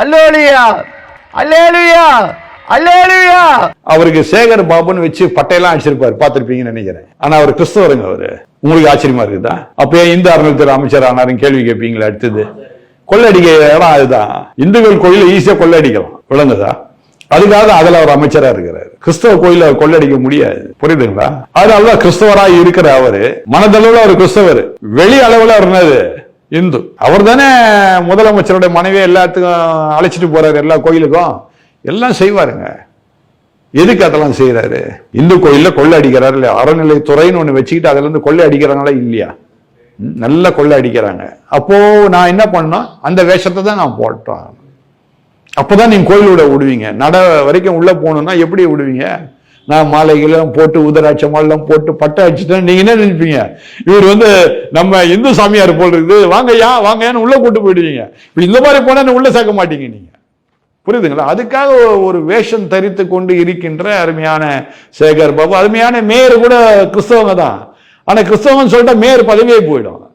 அல்லேலூயா அல்லேலூயா அல்லேலூயா. அவருக்கு சேகர் பாபுன்னு வச்சு பட்டையெல்லாம் அடிச்சிருப்பாரு, பார்த்திருப்பீங்கன்னு நினைக்கிறேன். ஆனா அவர் கிறிஸ்தவருங்க. அவரு உங்களுக்கு ஆச்சரியமா இருக்குதா? அப்ப ஏன் இந்து அறநிலையத்துறை அமைச்சர் ஆனாரும் கேள்வி கேட்பீங்களா? அடுத்தது கொள்ளடிக்க இடம் அதுதான். இந்துக்கள் கோயில ஈஸியா கொள்ளடிக்கலாம், விளங்குதா? அதுக்காக அதுல அவர் அமைச்சரா இருக்கிறாரு. கிறிஸ்தவ கோயில அவர் கொள்ளடிக்க முடியாது, புரியுதுங்களா? அதனாலதான் கிறிஸ்தவராக இருக்கிற அவரு மனதளவுல அவர் கிறிஸ்தவர், வெளி அளவுல அவர் என்னது இந்து. அவர் தானே முதலமைச்சருடைய மனைவியை எல்லாத்துக்கும் அழைச்சிட்டு போறாரு, எல்லா கோயிலுக்கும் எல்லாம் செய்வாருங்க. எதுக்கு அதெல்லாம் செய்யறாரு? இந்து கோயில்ல கொள்ளை அடிக்கிறாரு இல்லையா? அறநிலைத்துறைன்னு ஒண்ணு வச்சுக்கிட்டு அதுல இருந்து கொள்ளை அடிக்கிறாங்களா இல்லையா? நல்ல கொள்ளை அடிக்கிறாங்க. அப்போ நான் என்ன பண்ணோம், அந்த வேஷத்தை தான் நான் போட்டோம். அப்பதான் நீங்க கோயிலோட விடுவீங்க. நட வரைக்கும் உள்ள போகணும்னா எப்படி விடுவீங்க? நான் மாலைகளும் போட்டு உதராட்சம் எல்லாம் போட்டு பட்டை அடிச்சுட்டேன். நீங்க என்ன நினைப்பீங்க? இவர் நம்ம இந்து சாமியார் போல் இருக்குது, வாங்கய்யா வாங்கயான்னு உள்ள கூட்டு போயிடுவீங்க. இப்ப இந்த மாதிரி போனா உள்ள சேர்க்க மாட்டீங்க நீங்க, புரியுதுங்களா? அதுக்காக ஒரு வேஷம் தரித்து கொண்டு இருக்கின்ற அருமையான சேகர் பாபு. அருமையான மேயர் கூட கிறிஸ்தவங்க தான். ஆனா கிறிஸ்தவன் சொல்லிட்டா மேயர் பதவியே போயிடும்.